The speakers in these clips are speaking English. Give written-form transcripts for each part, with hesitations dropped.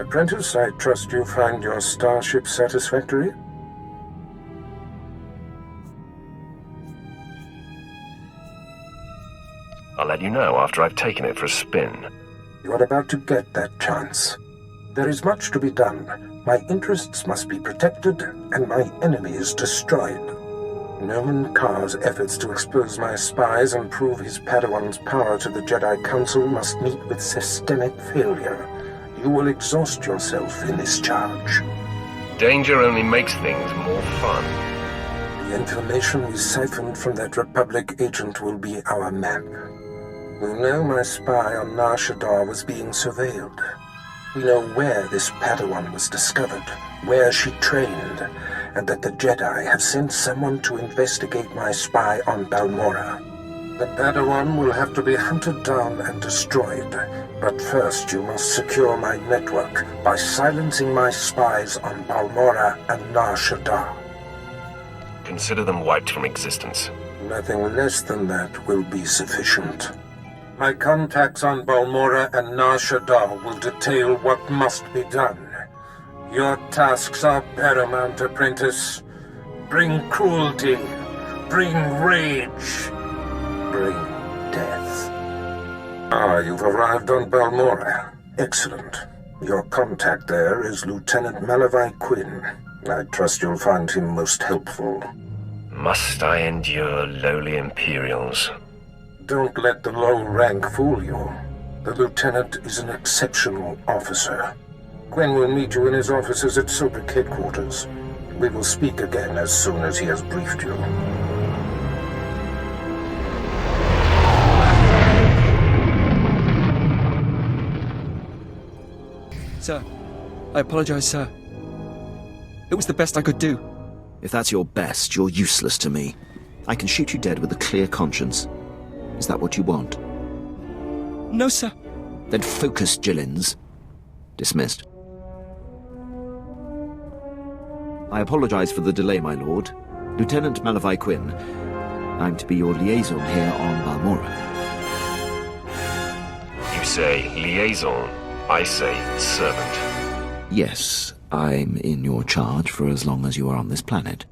Apprentice, I trust you find your starship satisfactory? I'll let you know after I've taken it for a spin. You are about to get that chance. There is much to be done. My interests must be protected, and my enemies destroyed. Noman Karr's efforts to expose my spies and prove his Padawan's power to the Jedi Council must meet with systemic failure. You will exhaust yourself in this charge. Danger only makes things more fun. The information we siphoned from that Republic agent will be our map. We know my spy on Nar Shaddaa was being surveilled. We know where this Padawan was discovered, where she trained, and that the Jedi have sent someone to investigate my spy on Balmorra. The Padawan will have to be hunted down and destroyed, but first you must secure my network by silencing my spies on Balmorra and Nar Shaddaa. Consider them wiped from existence. Nothing less than that will be sufficient. My contacts on Balmorra and Nar Shaddaa will detail what must be done. Your tasks are paramount, Apprentice. Bring cruelty. Bring rage. Bring death. Ah, you've arrived on Balmorra. Excellent. Your contact there is Lieutenant Malavai Quinn. I trust you'll find him most helpful. Must I endure lowly Imperials? Don't let the low rank fool you. The lieutenant is an exceptional officer. Quinn will meet you in his offices at Sobek headquarters. We will speak again as soon as he has briefed you. Sir, I apologize, sir. It was the best I could do. If that's your best, you're useless to me. I can shoot you dead with a clear conscience. Is that what you want? No, sir. Then focus, Jillins. Dismissed. I apologize for the delay, my lord. Lieutenant Malavai Quinn. I'm to be your liaison here on Balmorra. You say liaison. I say servant. Yes, I'm in your charge for as long as you are on this planet.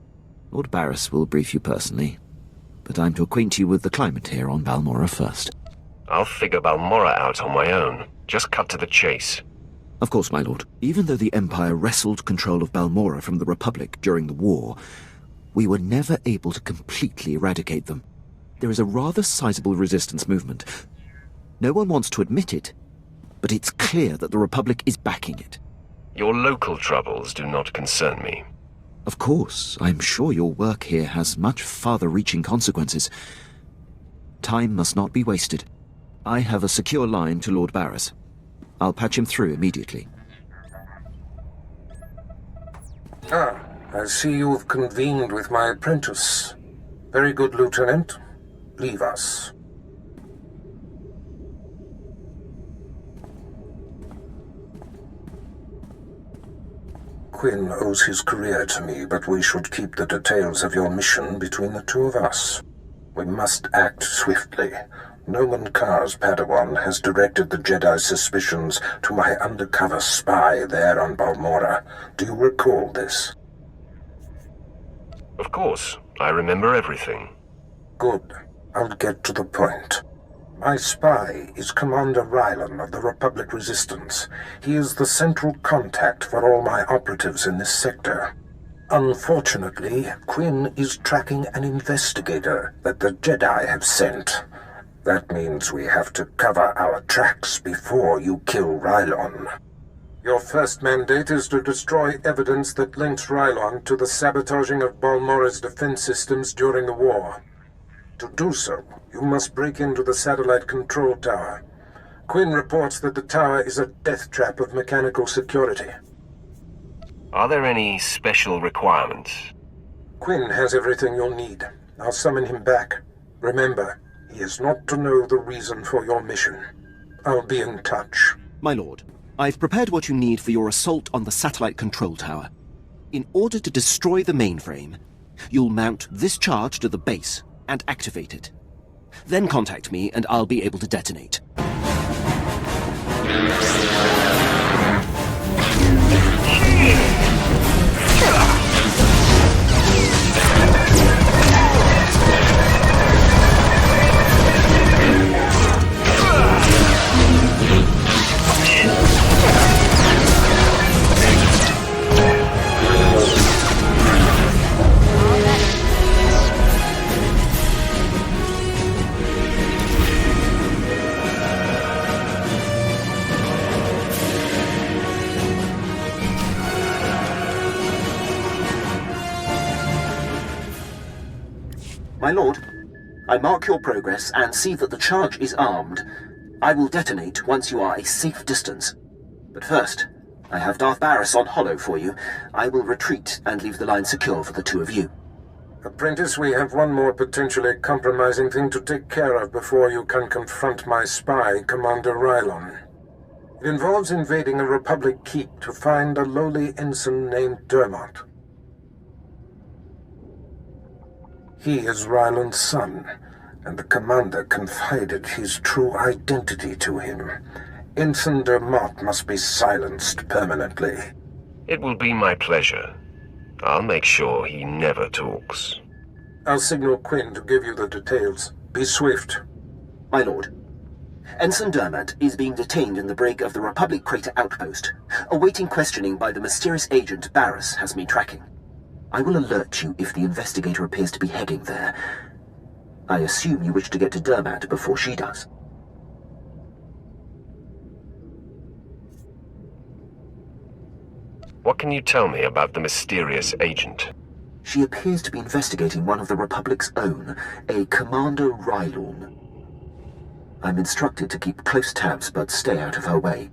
Lord Barris will brief you personally, but I'm to acquaint you with the climate here on Balmorra first. I'll figure Balmorra out on my own. Just cut to the chase. Of course, my lord. Even though the Empire wrestled control of Balmorra from the Republic during the war, we were never able to completely eradicate them. There is a rather sizable resistance movement. No one wants to admit it, but it's clear that the Republic is backing it. Your local troubles do not concern me. Of course, I'm sure your work here has much farther-reaching consequences. Time must not be wasted. I have a secure line to Lord Barris. I'll patch him through immediately. Ah, I see you've convened with my apprentice. Very good, Lieutenant. Leave us. Quinn owes his career to me, but we should keep the details of your mission between the two of us. We must act swiftly. Noman Karr's Padawan has directed the Jedi's suspicions to my undercover spy there on Balmorra. Do you recall this? Of course. I remember everything. Good. I'll get to the point. My spy is Commander Rylan of the Republic Resistance. He is the central contact for all my operatives in this sector. Unfortunately, Quinn is tracking an investigator that the Jedi have sent. That means we have to cover our tracks before you kill Rylon. Your first mandate is to destroy evidence that links Rylon to the sabotaging of Balmorra's defense systems during the war. To do so, you must break into the satellite control tower. Quinn reports that the tower is a death trap of mechanical security. Are there any special requirements? Quinn has everything you'll need. I'll summon him back. Remember, he is not to know the reason for your mission. I'll be in touch. My lord, I've prepared what you need for your assault on the satellite control tower. In order to destroy the mainframe, you'll mount this charge to the base and activate it. Then contact me and I'll be able to detonate. My lord, I mark your progress and see that the charge is armed. I will detonate once you are a safe distance. But first, I have Darth Barris on hollow for you. I will retreat and leave the line secure for the two of you. Apprentice, we have one more potentially compromising thing to take care of before you can confront my spy, Commander Rylon. It involves invading a Republic keep to find a lowly ensign named Dermot. He is Rylon's son, and the commander confided his true identity to him. Ensign Dermot must be silenced permanently. It will be my pleasure. I'll make sure he never talks. I'll signal Quinn to give you the details. Be swift. My lord, Ensign Dermot is being detained in the brig of the Republic Crater Outpost, awaiting questioning by the mysterious agent Barris has been tracking. I will alert you if the investigator appears to be heading there. I assume you wish to get to Dermot before she does. What can you tell me about the mysterious agent? She appears to be investigating one of the Republic's own, a Commander Rylon. I'm instructed to keep close tabs, but stay out of her way.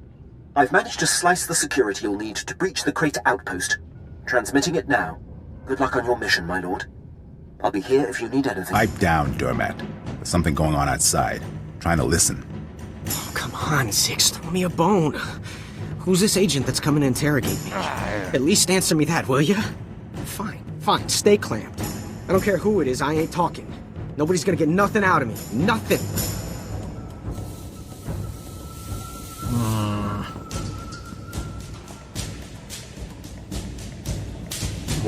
I've managed to slice the security you'll need to breach the Crater Outpost. Transmitting it now. Good luck on your mission, my lord. I'll be here if you need anything. Pipe down, Dermot. There's something going on outside. Trying to listen. Oh, come on, Six. Throw me a bone. Who's this agent that's coming to interrogate me? At least answer me that, will ya? Fine. Stay clamped. I don't care who it is, I ain't talking. Nobody's gonna get nothing out of me. Nothing!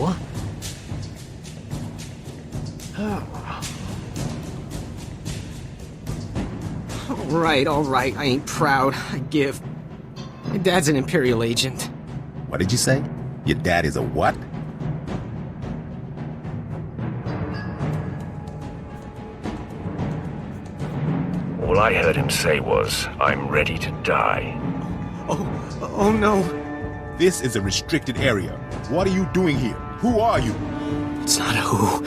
What? All right, I ain't proud. I give. My dad's an Imperial agent. What did you say? Your dad is a what? All I heard him say was, I'm ready to die. Oh no. This is a restricted area. What are you doing here? Who are you? It's not a who.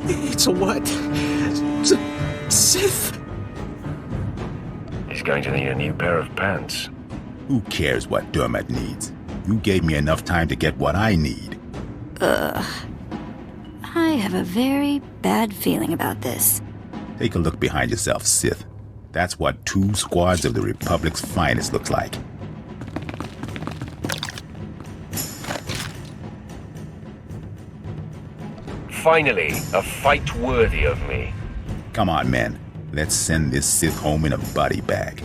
It's a what? It's a Sith. He's going to need a new pair of pants. Who cares what Dermot needs? You gave me enough time to get what I need. I have a very bad feeling about this. Take a look behind yourself, Sith. That's what 2 squads of the Republic's finest looks like. Finally, a fight worthy of me. Come on, men. Let's send this Sith home in a body bag.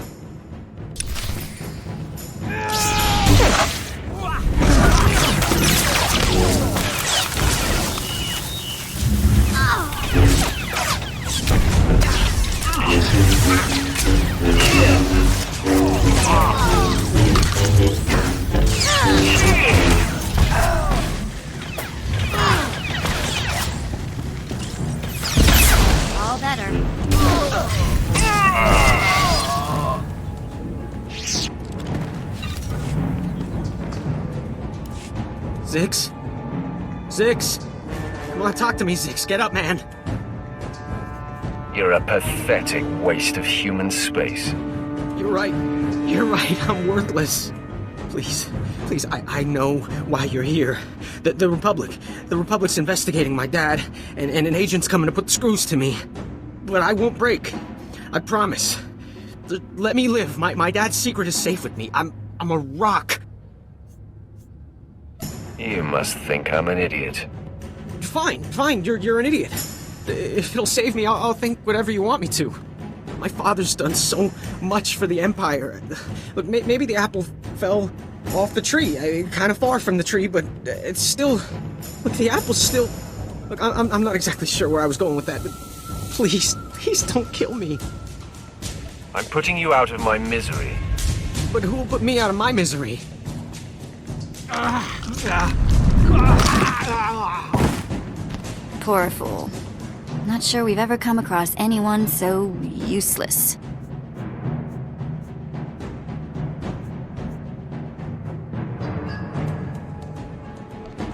All better. Zix? Come on, talk to me, Zix. Get up, man. You're a pathetic waste of human space. You're right. I'm worthless. Please, I know why you're here. The Republic's investigating my dad, and an agent's coming to put the screws to me. But I won't break. I promise. Let me live. My dad's secret is safe with me. I'm a rock. You must think I'm an idiot. Fine. You're an idiot. If it'll save me, I'll think whatever you want me to. My father's done so much for the Empire. Look, maybe the apple fell off the tree. Kind of far from the tree, but it's still... Look, the apple's still... Look, I'm not exactly sure where I was going with that, but please don't kill me. I'm putting you out of my misery. But who will put me out of my misery? Poor fool. Not sure we've ever come across anyone so useless.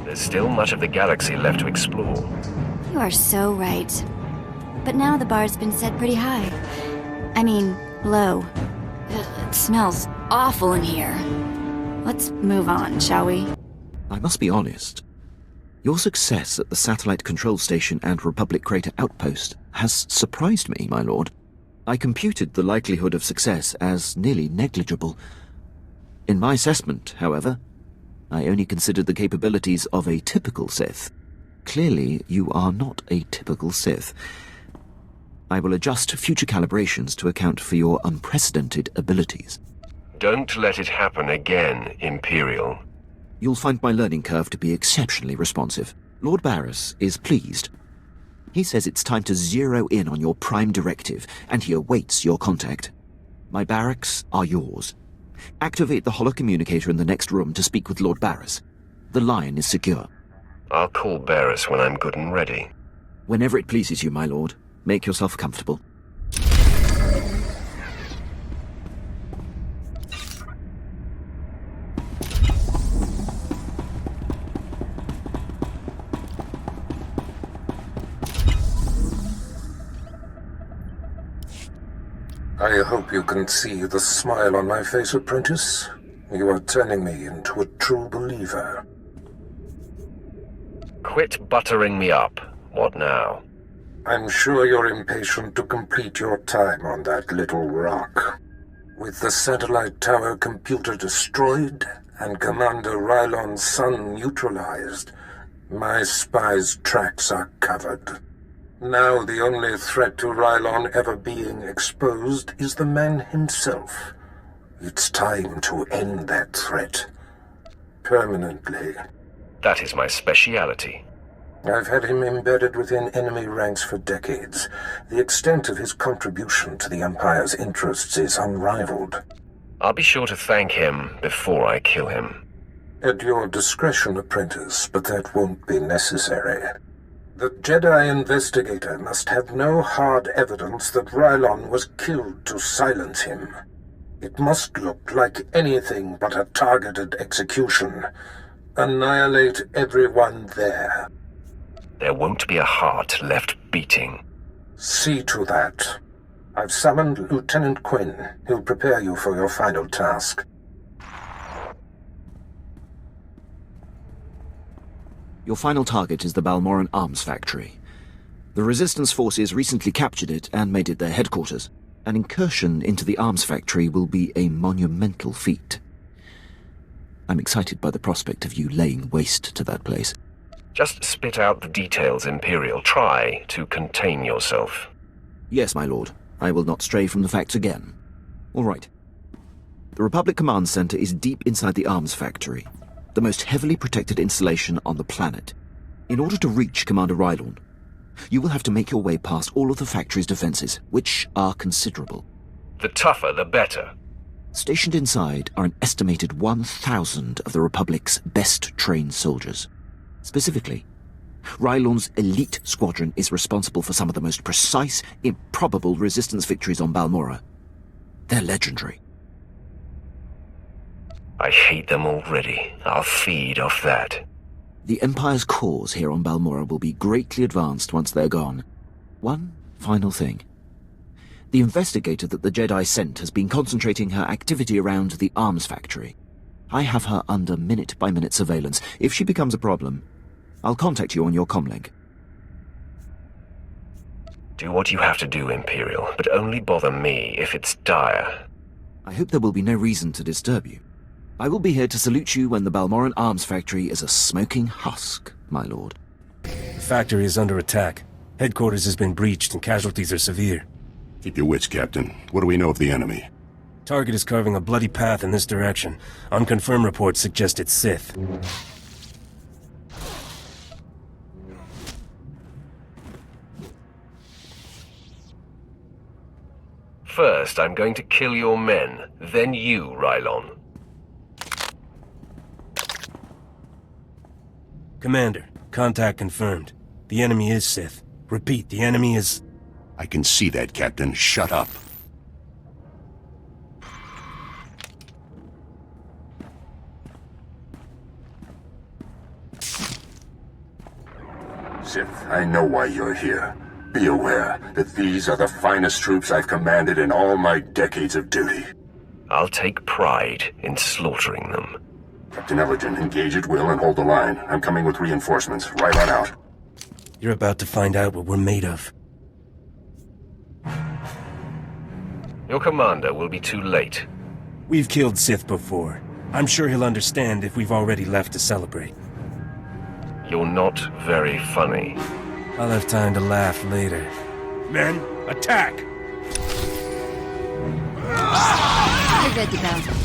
There's still much of the galaxy left to explore. You are so right. But now the bar's been set pretty high. I mean, low. It smells awful in here. Let's move on, shall we? I must be honest. Your success at the Satellite Control Station and Republic Crater Outpost has surprised me, my lord. I computed the likelihood of success as nearly negligible. In my assessment, however, I only considered the capabilities of a typical Sith. Clearly, you are not a typical Sith. I will adjust future calibrations to account for your unprecedented abilities. Don't let it happen again, Imperial. You'll find my learning curve to be exceptionally responsive. Lord Barris is pleased. He says it's time to zero in on your prime directive, and he awaits your contact. My barracks are yours. Activate the holocommunicator in the next room to speak with Lord Barris. The line is secure. I'll call Barris when I'm good and ready. Whenever it pleases you, my lord. Make yourself comfortable. I hope you can see the smile on my face, apprentice. You are turning me into a true believer. Quit buttering me up. What now? I'm sure you're impatient to complete your time on that little rock. With the satellite tower computer destroyed and Commander Rylon's son neutralized, my spy's tracks are covered. Now the only threat to Rylon ever being exposed is the man himself. It's time to end that threat. Permanently. That is my speciality. I've had him embedded within enemy ranks for decades. The extent of his contribution to the Empire's interests is unrivaled. I'll be sure to thank him before I kill him. At your discretion, apprentice, but that won't be necessary. The Jedi investigator must have no hard evidence that Rylon was killed to silence him. It must look like anything but a targeted execution. Annihilate everyone there. There won't be a heart left beating. See to that. I've summoned Lieutenant Quinn. He'll prepare you for your final task. Your final target is the Balmoran Arms Factory. The Resistance forces recently captured it and made it their headquarters. An incursion into the arms factory will be a monumental feat. I'm excited by the prospect of you laying waste to that place. Just spit out the details, Imperial. Try to contain yourself. Yes, my lord. I will not stray from the facts again. All right. The Republic Command Center is deep inside the arms factory, the most heavily protected installation on the planet. In order to reach Commander Rylon, you will have to make your way past all of the factory's defenses, which are considerable. The tougher, the better. Stationed inside are an estimated 1,000 of the Republic's best-trained soldiers. Specifically, Rylon's elite squadron is responsible for some of the most precise, improbable resistance victories on Balmora. They're legendary. I hate them already. I'll feed off that. The Empire's cause here on Balmora will be greatly advanced once they're gone. One final thing. The investigator that the Jedi sent has been concentrating her activity around the arms factory. I have her under minute-by-minute surveillance. If she becomes a problem, I'll contact you on your comlink. Do what you have to do, Imperial, but only bother me if it's dire. I hope there will be no reason to disturb you. I will be here to salute you when the Balmoran Arms Factory is a smoking husk, my lord. The factory is under attack. Headquarters has been breached and casualties are severe. Keep your wits, Captain. What do we know of the enemy? Target is carving a bloody path in this direction. Unconfirmed reports suggest it's Sith. First, I'm going to kill your men, then you, Rylon. Commander, contact confirmed. The enemy is Sith. Repeat, the enemy is... I can see that, Captain. Shut up. Sith, I know why you're here. Be aware that these are the finest troops I've commanded in all my decades of duty. I'll take pride in slaughtering them. Captain Ellerton, engage at will and hold the line. I'm coming with reinforcements. Right on out. You're about to find out what we're made of. Your commander will be too late. We've killed Sith before. I'm sure he'll understand if we've already left to celebrate. You're not very funny. I'll have time to laugh later. Men, attack! You're good to go.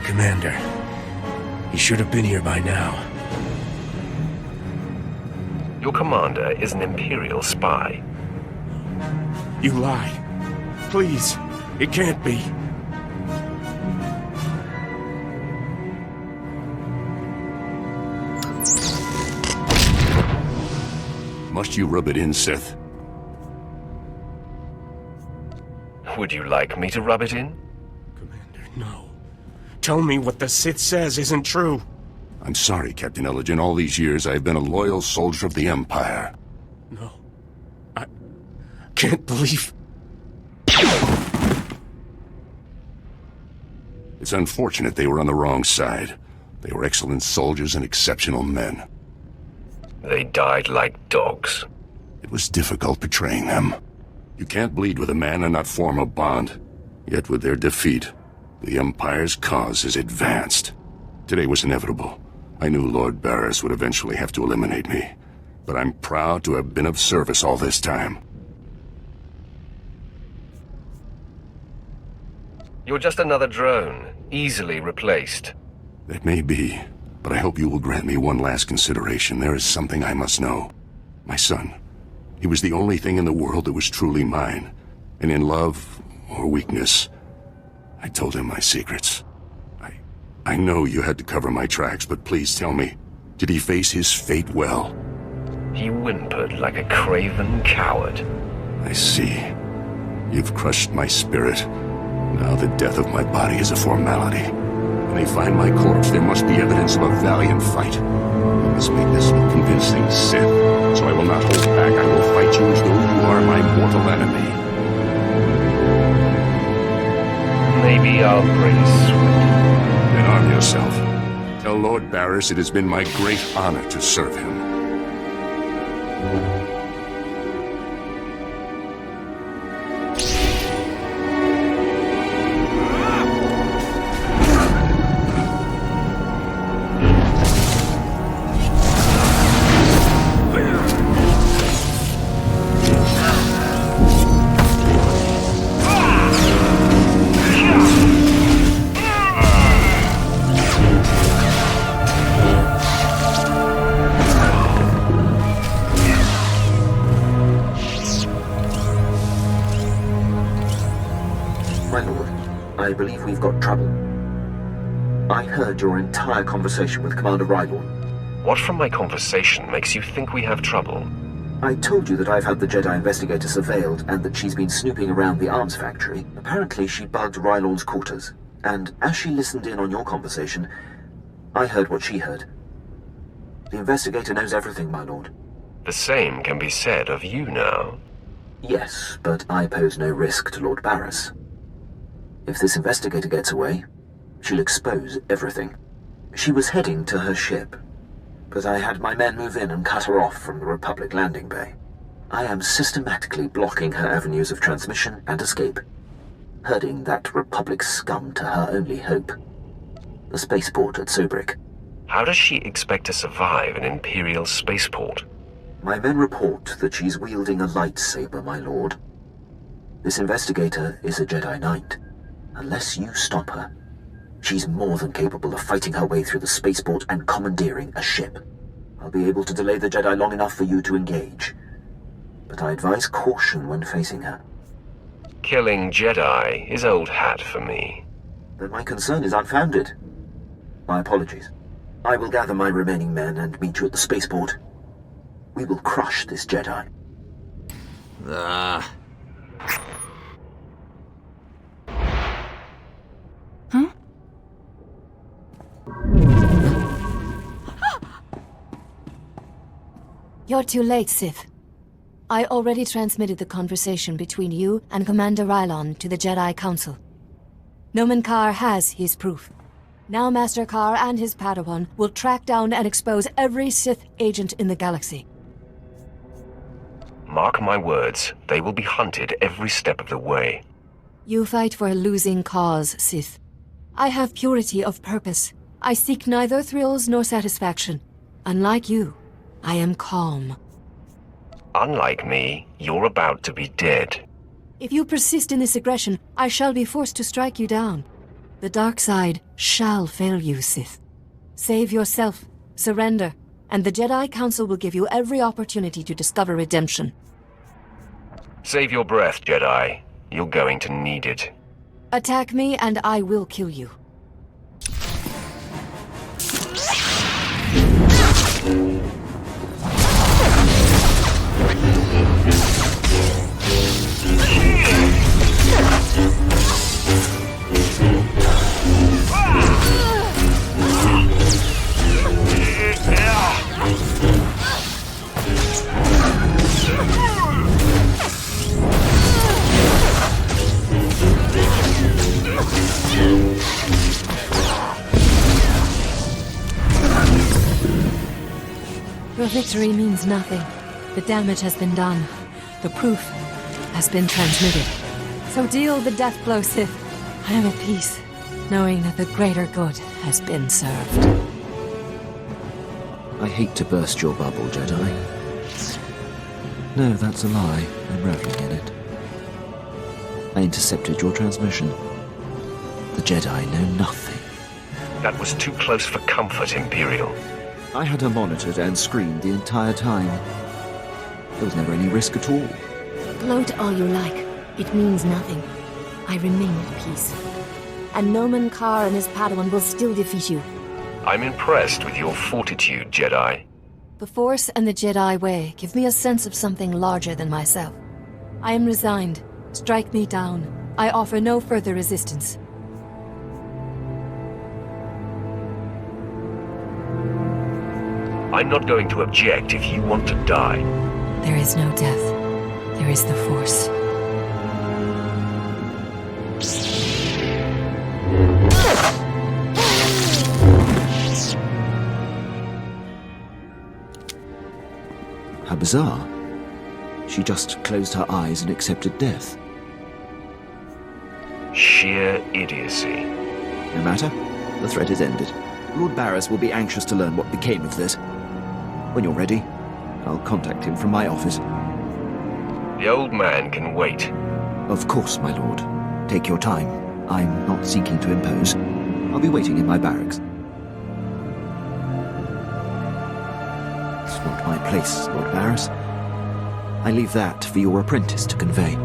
Commander, he should have been here by now. Your commander is an Imperial spy. You lie. Please, it can't be. Must you rub it in, Sith? Would you like me to rub it in? Commander, no. Tell me what the Sith says isn't true. I'm sorry, Captain Ellerton. All these years, I've been a loyal soldier of the Empire. No. I can't believe... It's unfortunate they were on the wrong side. They were excellent soldiers and exceptional men. They died like dogs. It was difficult betraying them. You can't bleed with a man and not form a bond. Yet with their defeat, the Empire's cause has advanced. Today was inevitable. I knew Lord Barris would eventually have to eliminate me. But I'm proud to have been of service all this time. You're just another drone, easily replaced. That may be, but I hope you will grant me one last consideration. There is something I must know. My son. He was the only thing in the world that was truly mine. And in love or weakness, I told him my secrets. I know you had to cover my tracks, but please tell me, did he face his fate well? He whimpered like a craven coward. I see. You've crushed my spirit. Now the death of my body is a formality. When they find my corpse, there must be evidence of a valiant fight. You must make this look convincing, Sith. So I will not hold back. I will fight you as though you are my mortal enemy. Maybe I'll bring sweet. Then arm yourself. Tell Lord Barris it has been my great honor to serve him. I believe we've got trouble. I heard your entire conversation with Commander Rylorn. What from my conversation makes you think we have trouble? I told you that I've had the Jedi investigator surveilled and that she's been snooping around the arms factory. Apparently she bugged Rylorn's quarters, and as she listened in on your conversation, I heard what she heard. The investigator knows everything, my lord. The same can be said of you now. Yes, but I pose no risk to Lord Barris. If this investigator gets away, She'll expose everything. She was heading to her ship, but I had my men move in and cut her off from the Republic landing bay. I am systematically blocking her avenues of transmission and escape, herding that Republic scum to her only hope, the spaceport at Sobrik. How does she expect to survive an Imperial spaceport? My men report that she's wielding a lightsaber, my lord. This investigator is a Jedi Knight. Unless you stop her, she's more than capable of fighting her way through the spaceport and commandeering a ship. I'll be able to delay the Jedi long enough for you to engage, but I advise caution when facing her. Killing Jedi is old hat for me. Then my concern is unfounded. My apologies. I will gather my remaining men and meet you at the spaceport. We will crush this Jedi. Ah. Huh? You're too late, Sith. I already transmitted the conversation between you and Commander Rylon to the Jedi Council. Nomen Karr has his proof. Now Master Karr and his Padawan will track down and expose every Sith agent in the galaxy. Mark my words, they will be hunted every step of the way. You fight for a losing cause, Sith. I have purity of purpose. I seek neither thrills nor satisfaction. Unlike you, I am calm. Unlike me, you're about to be dead. If you persist in this aggression, I shall be forced to strike you down. The dark side shall fail you, Sith. Save yourself, surrender, and the Jedi Council will give you every opportunity to discover redemption. Save your breath, Jedi. You're going to need it. Attack me and I will kill you. Your victory means nothing. The damage has been done. The proof has been transmitted. So deal the death blow, Sith. I am at peace, knowing that the greater good has been served. I hate to burst your bubble, Jedi. No, that's a lie. I'm reveling in it. I intercepted your transmission. The Jedi know nothing. That was too close for comfort, Imperial. I had her monitored and screened the entire time. There was never any risk at all. Gloat all you like. It means nothing. I remain at peace. And Nomen Karr and his Padawan will still defeat you. I'm impressed with your fortitude, Jedi. The Force and the Jedi way give me a sense of something larger than myself. I am resigned. Strike me down. I offer no further resistance. I'm not going to object if you want to die. There is no death. There is the Force. How bizarre. She just closed her eyes and accepted death. Sheer idiocy. No matter. The threat is ended. Lord Barris will be anxious to learn what became of this. When you're ready, I'll contact him from my office. The old man can wait. Of course, my lord. Take your time. I'm not seeking to impose. I'll be waiting in my barracks. It's not my place, Lord Barris. I leave that for your apprentice to convey.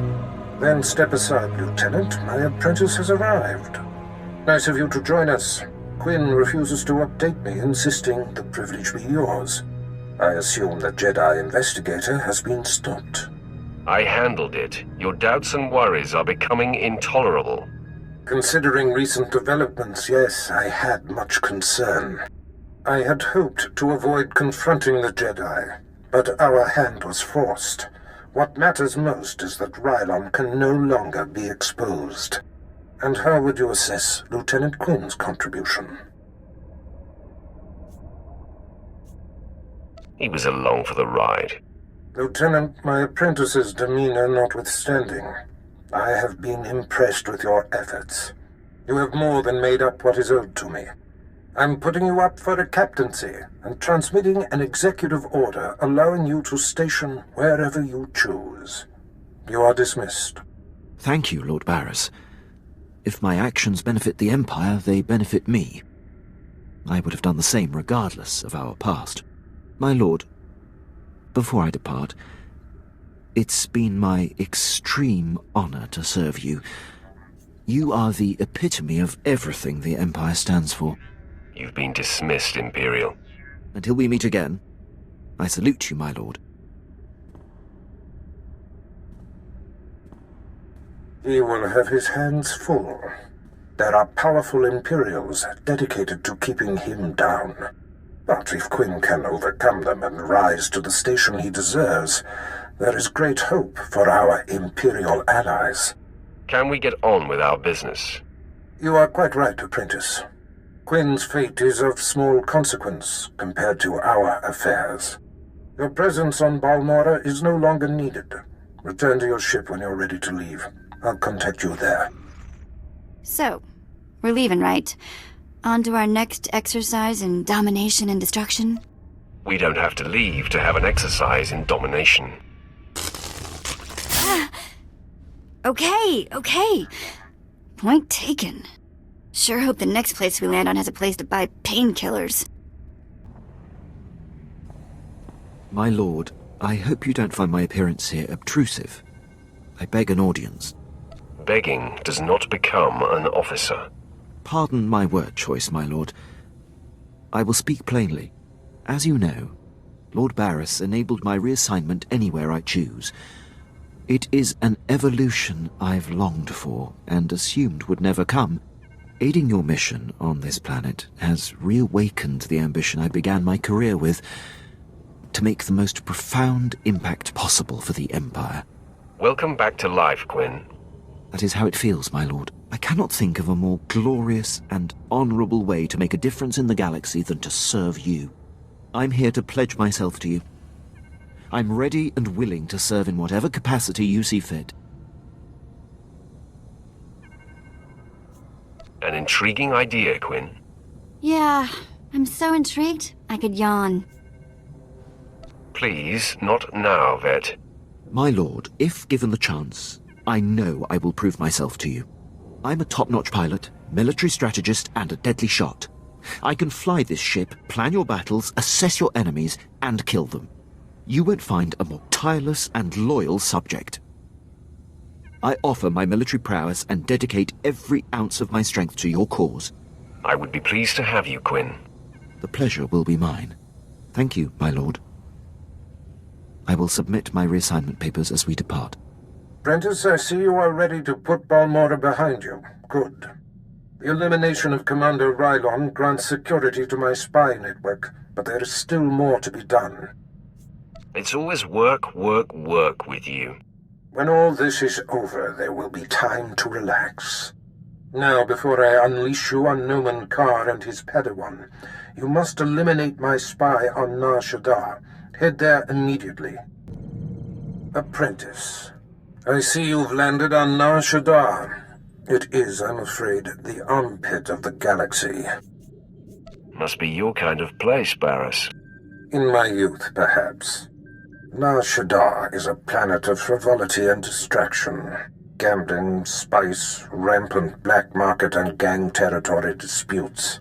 Then step aside, Lieutenant. My apprentice has arrived. Nice of you to join us. Quinn refuses to update me, insisting the privilege be yours. I assume the Jedi investigator has been stopped. I handled it. Your doubts and worries are becoming intolerable. Considering recent developments, yes, I had much concern. I had hoped to avoid confronting the Jedi, but our hand was forced. What matters most is that Rylon can no longer be exposed. And how would you assess Lieutenant Quinn's contribution? He was along for the ride. Lieutenant, my apprentice's demeanor notwithstanding, I have been impressed with your efforts. You have more than made up what is owed to me. I'm putting you up for a captaincy and transmitting an executive order allowing you to station wherever you choose. You are dismissed. Thank you, Lord Barris. If my actions benefit the Empire, they benefit me. I would have done the same regardless of our past. My lord, before I depart, it's been my extreme honor to serve you. You are the epitome of everything the Empire stands for. You've been dismissed, Imperial. Until we meet again, I salute you, my lord. He will have his hands full. There are powerful Imperials dedicated to keeping him down. But if Quinn can overcome them and rise to the station he deserves, there is great hope for our Imperial allies. Can we get on with our business? You are quite right, apprentice. Quinn's fate is of small consequence compared to our affairs. Your presence on Balmora is no longer needed. Return to your ship when you're ready to leave. I'll contact you there. So, we're leaving, right? On to our next exercise in domination and destruction? We don't have to leave to have an exercise in domination. Okay. Point taken. Sure hope the next place we land on has a place to buy painkillers. My lord, I hope you don't find my appearance here obtrusive. I beg an audience. Begging does not become an officer. Pardon my word choice, my lord. I will speak plainly. As you know, Lord Barris enabled my reassignment anywhere I choose. It is an evolution I've longed for and assumed would never come. Aiding your mission on this planet has reawakened the ambition I began my career with, to make the most profound impact possible for the Empire. Welcome back to life, Quinn. That is how it feels, my lord. I cannot think of a more glorious and honorable way to make a difference in the galaxy than to serve you. I'm here to pledge myself to you. I'm ready and willing to serve in whatever capacity you see fit. An intriguing idea, Quinn. Yeah, I'm so intrigued, I could yawn. Please, not now, Vet. My lord, if given the chance, I know I will prove myself to you. I'm a top-notch pilot, military strategist, and a deadly shot. I can fly this ship, plan your battles, assess your enemies, and kill them. You won't find a more tireless and loyal subject. I offer my military prowess and dedicate every ounce of my strength to your cause. I would be pleased to have you, Quinn. The pleasure will be mine. Thank you, my lord. I will submit my reassignment papers as we depart. Prentice, I see you are ready to put Balmora behind you. Good. The elimination of Commander Rylon grants security to my spy network, but there is still more to be done. It's always work with you. When all this is over, there will be time to relax. Now, before I unleash you on Noman Carr and his Padawan, you must eliminate my spy on Nar Shaddaa. Head there immediately. Apprentice, I see you've landed on Nar Shaddaa. It is, I'm afraid, the armpit of the galaxy. Must be your kind of place, Barris. In my youth, perhaps. Nar Shaddaa is a planet of frivolity and distraction. Gambling, spice, rampant black market and gang territory disputes.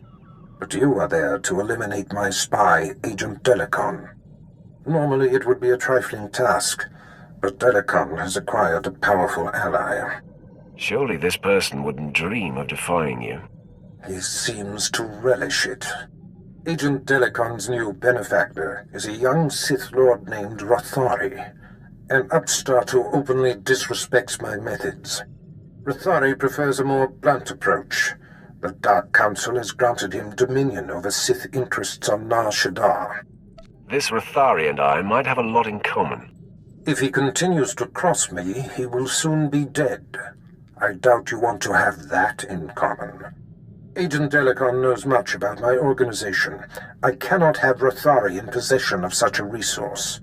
But you are there to eliminate my spy, Agent Delicon. Normally it would be a trifling task, but Delicon has acquired a powerful ally. Surely this person wouldn't dream of defying you. He seems to relish it. Agent Delicon's new benefactor is a young Sith Lord named Rothari, an upstart who openly disrespects my methods. Rothari prefers a more blunt approach. The Dark Council has granted him dominion over Sith interests on Nar Shaddaa. This Rothari and I might have a lot in common. If he continues to cross me, he will soon be dead. I doubt you want to have that in common. Agent Delicon knows much about my organization. I cannot have Rathari in possession of such a resource.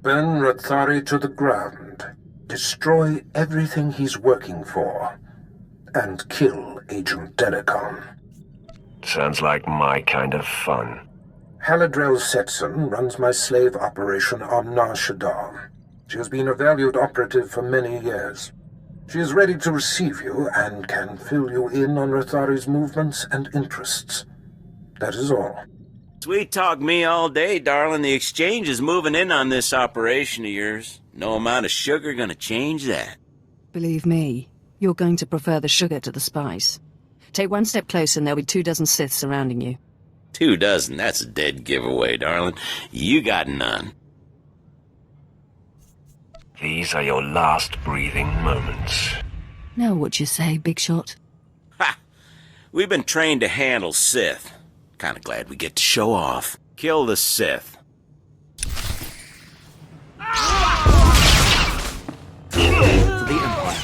Burn Rathari to the ground. Destroy everything he's working for. And kill Agent Delicon. Sounds like my kind of fun. Haladrel Setson runs my slave operation on Nar Shaddaa. She has been a valued operative for many years. She is ready to receive you and can fill you in on Rathari's movements and interests. That is all. Sweet talk me all day, darling. The exchange is moving in on this operation of yours. No amount of sugar gonna change that. Believe me, you're going to prefer the sugar to the spice. Take one step closer and there'll be 24 Siths surrounding you. 24? That's a dead giveaway, darling. You got none. These are your last breathing moments. Now what you say, big shot? Ha! We've been trained to handle Sith. Kinda glad we get to show off. Kill the Sith. For the Empire.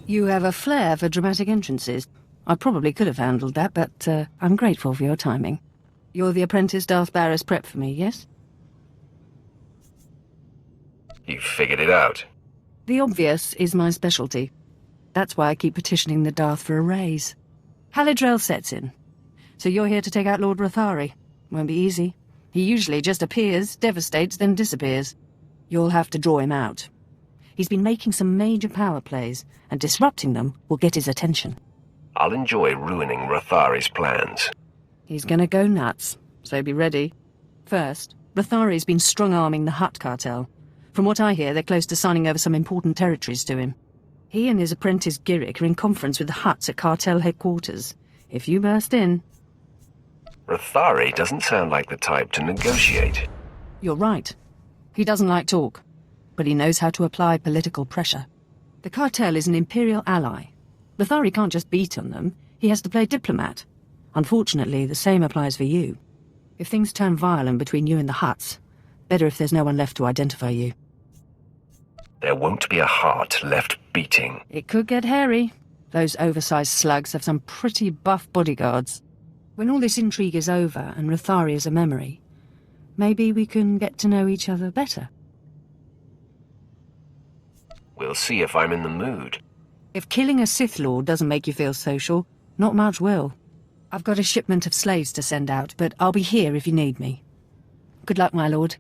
You have a flair for dramatic entrances. I probably could have handled that, but I'm grateful for your timing. You're the apprentice Darth Barris prep for me, yes? You figured it out. The obvious is my specialty. That's why I keep petitioning the Darth for a raise. Haladrel Setson. So you're here to take out Lord Rathari. Won't be easy. He usually just appears, devastates, then disappears. You'll have to draw him out. He's been making some major power plays, and disrupting them will get his attention. I'll enjoy ruining Rathari's plans. He's gonna go nuts, so be ready. First, Rathari's been strong-arming the Hutt cartel. From what I hear, they're close to signing over some important territories to him. He and his apprentice Giric are in conference with the Hutts at cartel headquarters. If you burst in... Rathari doesn't sound like the type to negotiate. You're right. He doesn't like talk, but he knows how to apply political pressure. The cartel is an imperial ally. Rathari can't just beat on them. He has to play diplomat. Unfortunately, the same applies for you. If things turn violent between you and the Hutts, better if there's no one left to identify you. There won't be a heart left beating. It could get hairy. Those oversized slugs have some pretty buff bodyguards. When all this intrigue is over and Rathari is a memory, maybe we can get to know each other better. We'll see if I'm in the mood. If killing a Sith Lord doesn't make you feel social, not much will. I've got a shipment of slaves to send out, but I'll be here if you need me. Good luck, my lord.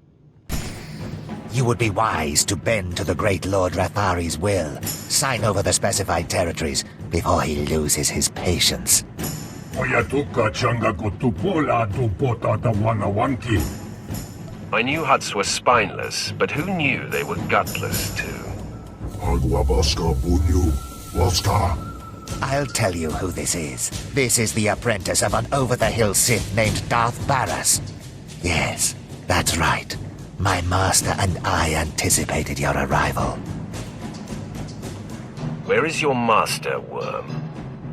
You would be wise to bend to the great Lord Rathari's will. Sign over the specified territories before he loses his patience. I knew Hutts were spineless, but who knew they were gutless, too? I'll tell you who this is. This is the apprentice of an over-the-hill Sith named Darth Barris. Yes, that's right. My master and I anticipated your arrival. Where is your master, Worm?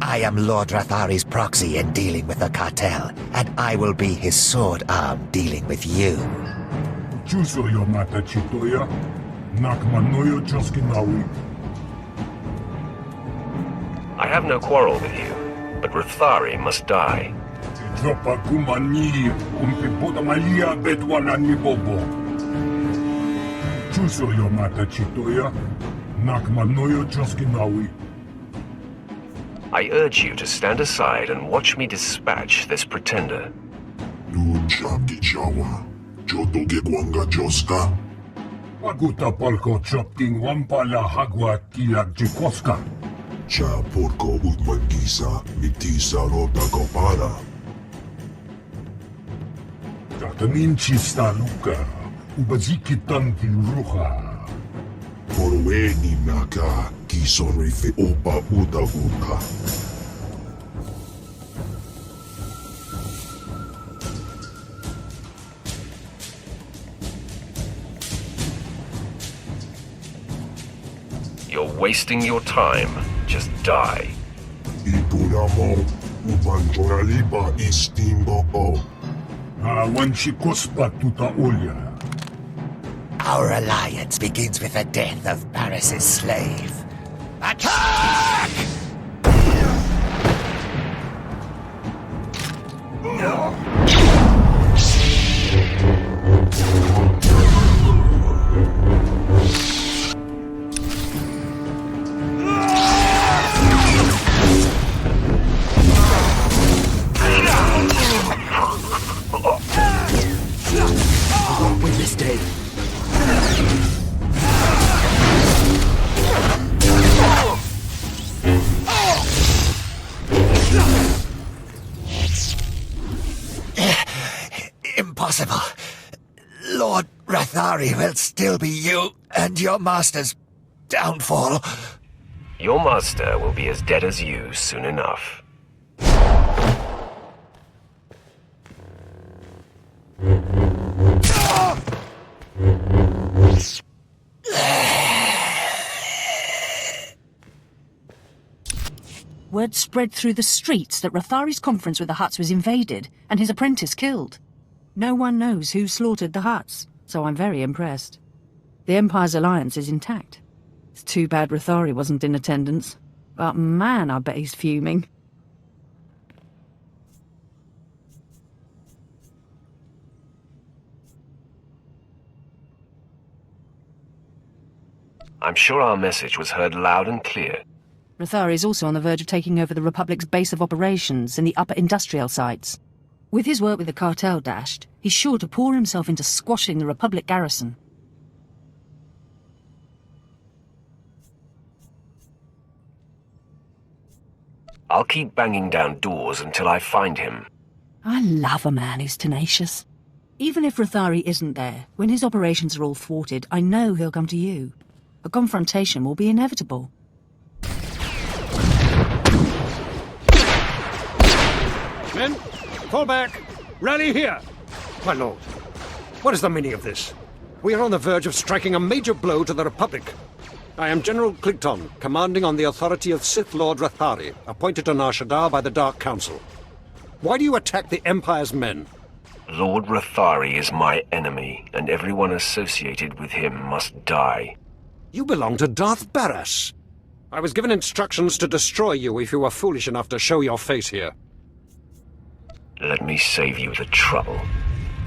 I am Lord Rathari's proxy in dealing with the cartel, and I will be his sword arm dealing with you. I have no quarrel with you, but Rathari must die. I urge you to stand aside and watch me dispatch this pretender. Cha porco utmangisa mitisa rota kopara. Tatamin chista luka, ubaziki tanti ruha. Porweni naka, kisore fe opa uta uta. You're wasting your time. just die. Ipuramo, ubanjoraliba istimbo o. Wanchikospa tuta ulya. Our alliance begins with the death of Barris's slave. Attack! Win this day. Impossible. Lord Rathari will still be you and your master's downfall. Your master will be as dead as you soon enough. Word spread through the streets that Rathari's conference with the Hutts was invaded and his apprentice killed. No one knows who slaughtered the Hutts, so I'm very impressed. The Empire's alliance is intact. It's too bad Rathari wasn't in attendance. But man, I bet he's fuming. I'm sure our message was heard loud and clear. Rathari is also on the verge of taking over the Republic's base of operations in the upper industrial sites. With his work with the cartel dashed, he's sure to pour himself into squashing the Republic garrison. I'll keep banging down doors until I find him. I love a man who's tenacious. Even if Rathari isn't there, when his operations are all thwarted, I know he'll come to you. A confrontation will be inevitable. Men, fall back. Rally here. My lord, what is the meaning of this? We are on the verge of striking a major blow to the Republic. I am General Cligton, commanding on the authority of Sith Lord Rathari, appointed to Nar Shaddaa by the Dark Council. Why do you attack the Empire's men? Lord Rathari is my enemy, and everyone associated with him must die. You belong to Darth Baras. I was given instructions to destroy you if you were foolish enough to show your face here. Let me save you the trouble.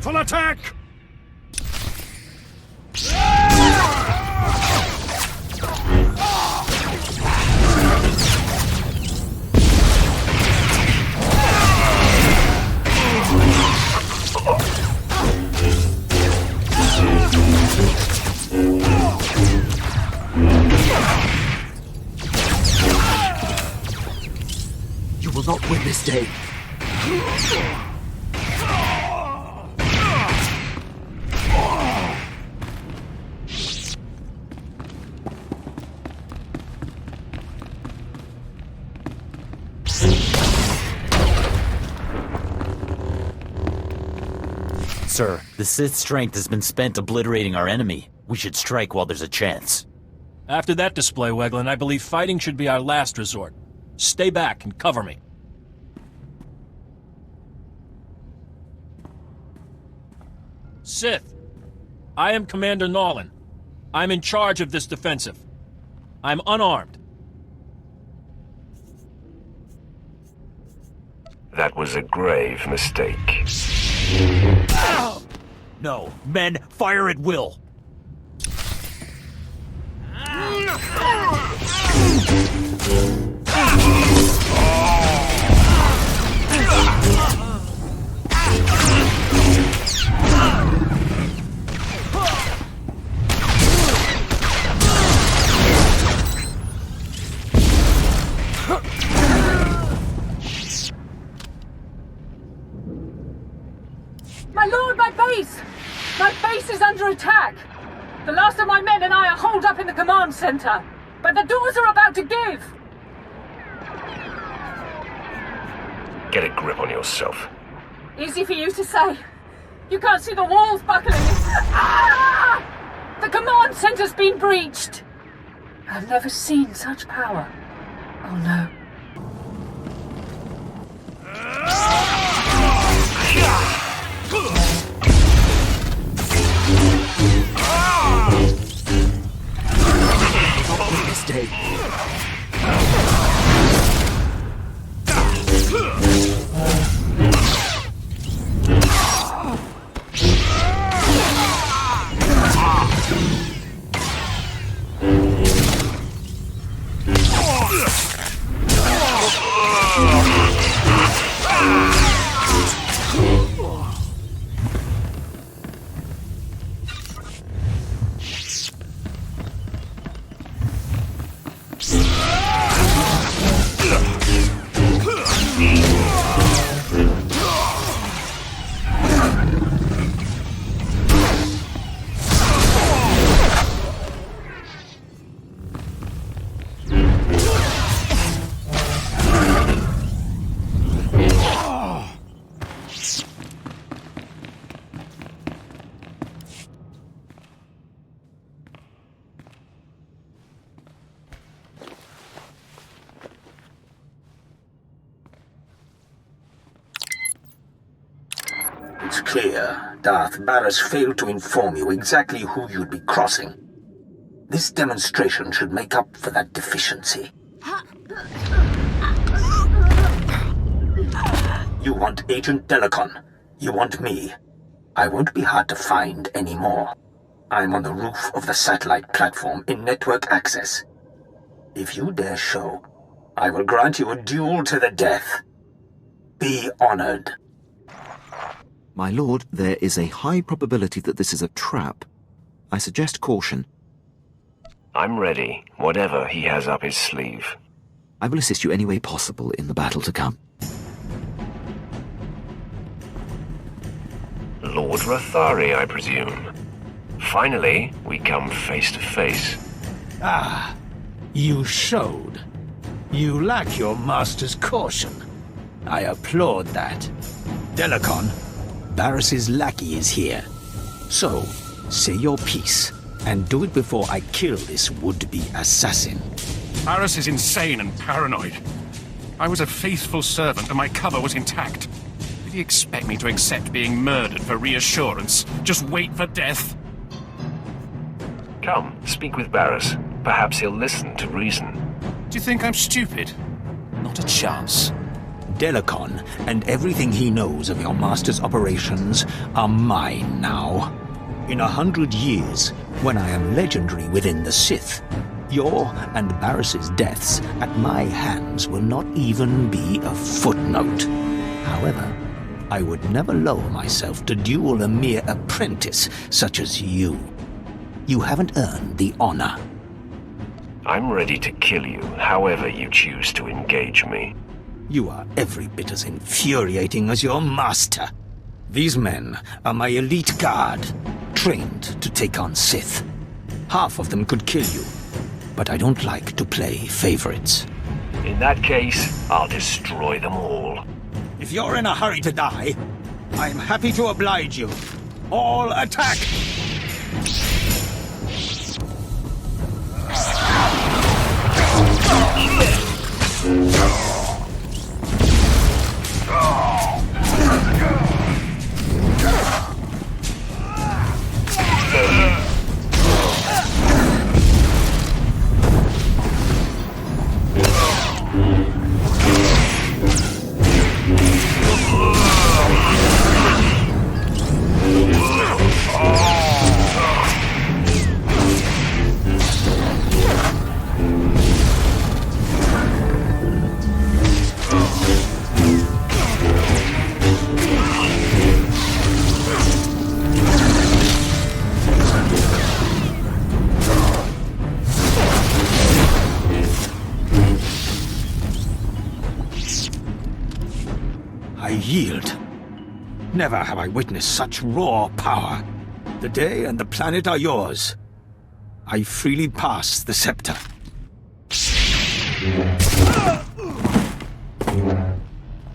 Full attack! You will not win this day. Sir, the Sith's strength has been spent obliterating our enemy. We should strike while there's a chance. After that display, Weglin, I believe fighting should be our last resort. Stay back and cover me. Sith, I am Commander Nolan. I'm in charge of this defensive. I'm unarmed. That was a grave mistake. No, men, fire at will. My lord, my base! My base is under attack! The last of my men and I are holed up in the command center, but the doors are about to give! Get a grip on yourself. Easy for you to say. You can't see the walls buckling. Ah! The command center's been breached! I've never seen such power. Oh no. Mistake. It's clear Darth Barras failed to inform you exactly who you'd be crossing. This demonstration should make up for that deficiency. You want Agent Delicon. You want me. I won't be hard to find anymore. I'm on the roof of the satellite platform in network access. If you dare show, I will grant you a duel to the death. Be honored. My lord, there is a high probability that this is a trap. I suggest caution. I'm ready, whatever he has up his sleeve. I will assist you any way possible in the battle to come. Lord Rathari, I presume. Finally, we come face to face. Ah, you showed. You lack your master's caution. I applaud that. Delicon, Barris's lackey is here. So, say your piece, and do it before I kill this would-be assassin. Barris is insane and paranoid. I was a faithful servant and my cover was intact. Did he expect me to accept being murdered for reassurance? Just wait for death? Come, speak with Barris. Perhaps he'll listen to reason. Do you think I'm stupid? Not a chance. Delicon and everything he knows of your master's operations are mine now. In 100 years, when I am legendary within the Sith, your and Barris's deaths at my hands will not even be a footnote. However, I would never lower myself to duel a mere apprentice such as you. You haven't earned the honor. I'm ready to kill you, however you choose to engage me. You are every bit as infuriating as your master. These men are my elite guard, trained to take on Sith. Half of them could kill you, but I don't like to play favorites. In that case, I'll destroy them all. If you're in a hurry to die, I'm happy to oblige you. All attack! Yield. Never have I witnessed such raw power. The day and the planet are yours. I freely pass the scepter.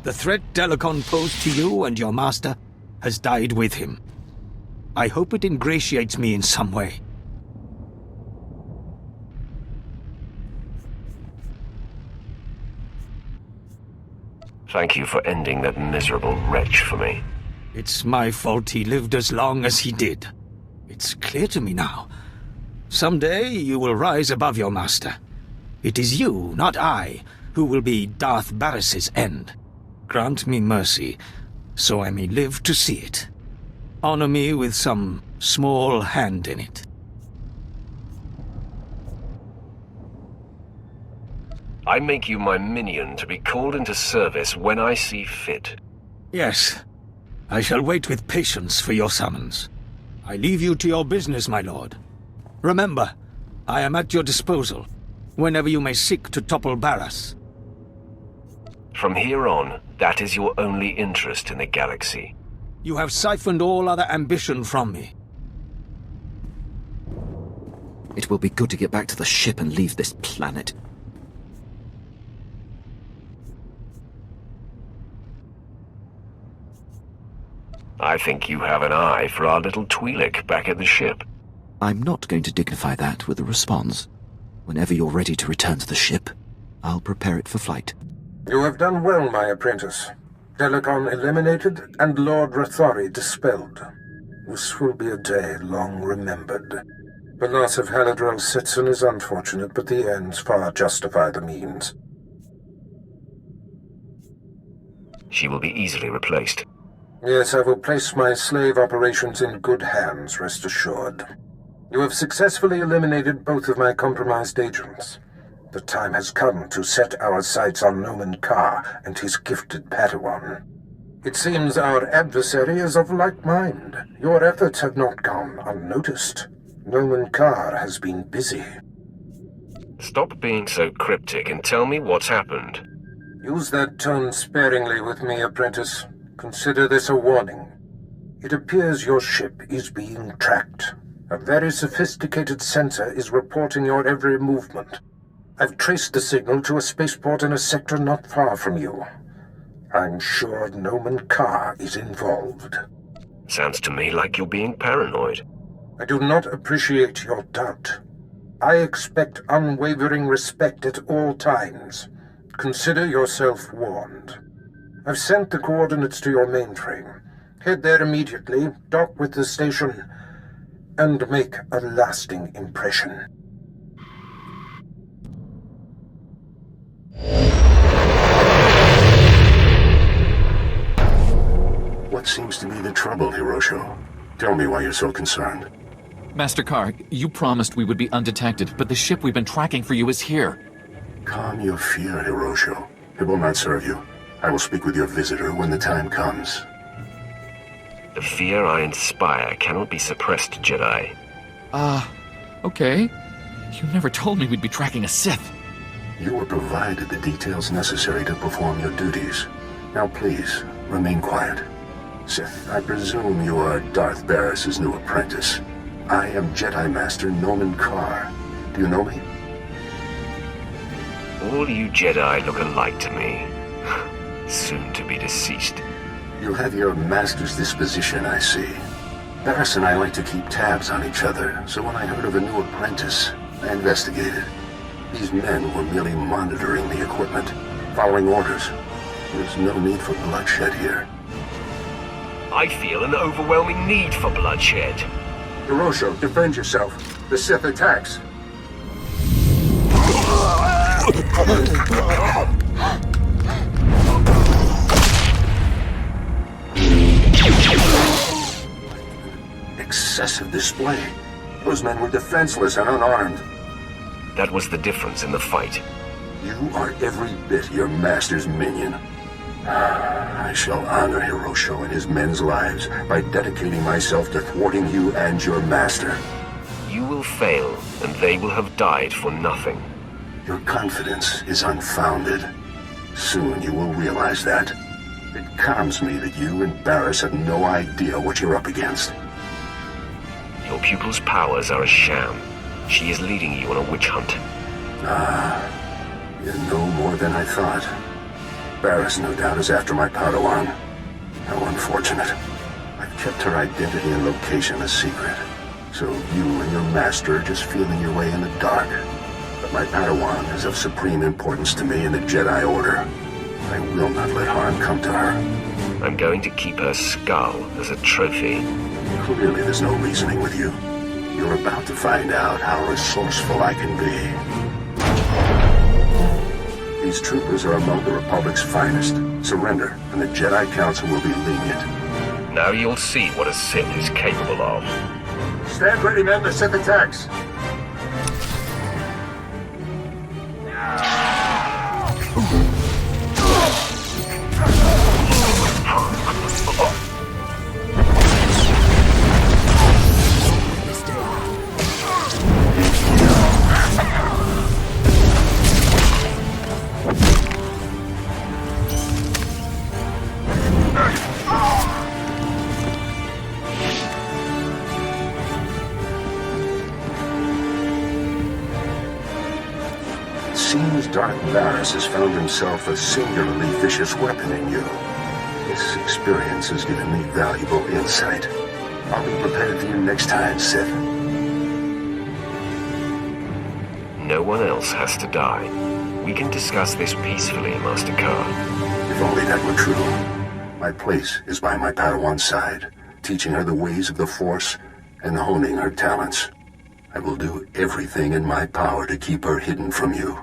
The threat Delicon posed to you and your master has died with him. I hope it ingratiates me in some way. Thank you for ending that miserable wretch for me. It's my fault he lived as long as he did. It's clear to me now. Someday you will rise above your master. It is you, not I, who will be Darth Barris's end. Grant me mercy, so I may live to see it. Honor me with some small hand in it. I make you my minion to be called into service when I see fit. Yes. I shall wait with patience for your summons. I leave you to your business, my lord. Remember, I am at your disposal, whenever you may seek to topple Barras. From here on, that is your only interest in the galaxy. You have siphoned all other ambition from me. It will be good to get back to the ship and leave this planet. I think you have an eye for our little Twi'lek back at the ship. I'm not going to dignify that with a response. Whenever you're ready to return to the ship, I'll prepare it for flight. You have done well, my apprentice. Delicon eliminated and Lord Rathori dispelled. This will be a day long remembered. The loss of Haladrel Sitson is unfortunate, but the ends far justify the means. She will be easily replaced. Yes, I will place my slave operations in good hands, rest assured. You have successfully eliminated both of my compromised agents. The time has come to set our sights on Noman Carr and his gifted Padawan. It seems our adversary is of like mind. Your efforts have not gone unnoticed. Noman Carr has been busy. Stop being so cryptic and tell me what's happened. Use that tone sparingly with me, apprentice. Consider this a warning. It appears your ship is being tracked. A very sophisticated sensor is reporting your every movement. I've traced the signal to a spaceport in a sector not far from you. I'm sure Noman Carr is involved. Sounds to me like you're being paranoid. I do not appreciate your doubt. I expect unwavering respect at all times. Consider yourself warned. I've sent the coordinates to your mainframe. Head there immediately, dock with the station, and make a lasting impression. What seems to be the trouble, Hirosho? Tell me why you're so concerned. Master Carr, you promised we would be undetected, but the ship we've been tracking for you is here. Calm your fear, Hirosho. It will not serve you. I will speak with your visitor when the time comes. The fear I inspire cannot be suppressed, Jedi. Okay. You never told me we'd be tracking a Sith. You were provided the details necessary to perform your duties. Now please, remain quiet. Sith, I presume you are Darth Barris's new apprentice. I am Jedi Master Noman Carr. Do you know me? All you Jedi look alike to me. Soon to be deceased. You have your master's disposition, I see. Barris and I like to keep tabs on each other, so when I heard of a new apprentice, I investigated. These men were merely monitoring the equipment, following orders. There's no need for bloodshed here. I feel an overwhelming need for bloodshed. Hirosho, defend yourself. The Sith attacks. Excessive display. Those men were defenseless and unarmed. That was the difference in the fight. You are every bit your master's minion. I shall honor Hirosho and his men's lives by dedicating myself to thwarting you and your master. You will fail, and they will have died for nothing. Your confidence is unfounded. Soon you will realize that. It calms me that you and Barris have no idea what you're up against. Your pupil's powers are a sham. She is leading you on a witch hunt. You know more than I thought. Barris, no doubt, is after my Padawan. How unfortunate. I've kept her identity and location a secret. So you and your master are just feeling your way in the dark. But my Padawan is of supreme importance to me in the Jedi Order. I will not let harm come to her. I'm going to keep her skull as a trophy. Clearly there's no reasoning with you. You're about to find out how resourceful I can be. These troopers are among the Republic's finest. Surrender, and the Jedi Council will be lenient. Now you'll see what a Sith is capable of. Stand ready, men. The Sith attacks. Seems Darth Varys has found himself a singularly vicious weapon in you. This experience has given me valuable insight. I'll be prepared for you next time, Sith. No one else has to die. We can discuss this peacefully, Master Kar. If only that were true. My place is by my Padawan's side, teaching her the ways of the Force and honing her talents. I will do everything in my power to keep her hidden from you.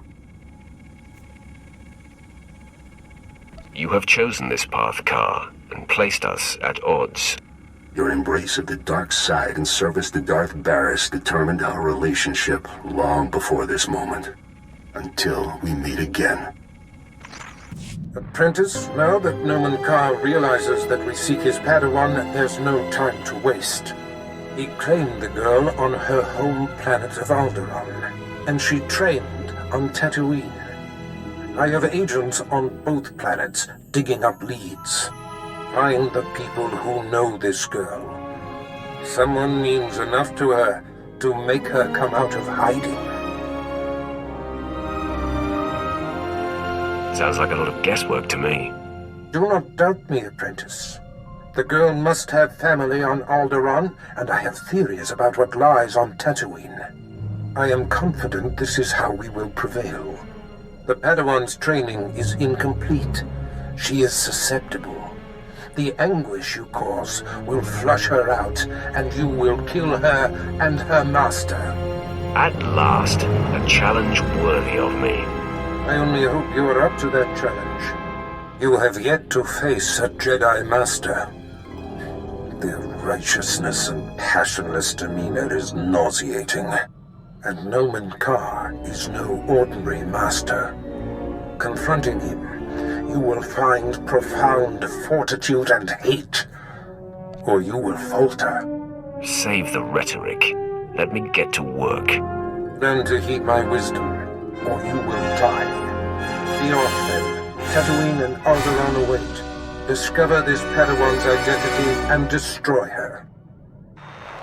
You have chosen this path, Kar, and placed us at odds. Your embrace of the dark side and service to Darth Varys determined our relationship long before this moment. Until we meet again. Apprentice, now that Noman Kar realizes that we seek his Padawan, there's no time to waste. He claimed the girl on her home planet of Alderaan, and she trained on Tatooine. I have agents on both planets digging up leads. Find the people who know this girl. Someone means enough to her to make her come out of hiding. Sounds like a lot of guesswork to me. Do not doubt me, Apprentice. The girl must have family on Alderaan, and I have theories about what lies on Tatooine. I am confident this is how we will prevail. The Padawan's training is incomplete. She is susceptible. The anguish you cause will flush her out, and you will kill her and her master. At last, a challenge worthy of me. I only hope you are up to that challenge. You have yet to face a Jedi Master. Their righteousness and passionless demeanor is nauseating. And Noman Kar is no ordinary master. Confronting him, you will find profound fortitude and hate, or you will falter. Save the rhetoric. Let me get to work. Learn to heed my wisdom, or you will die. Be off then. Tatooine and Alderaan await. Discover this Padawan's identity and destroy her.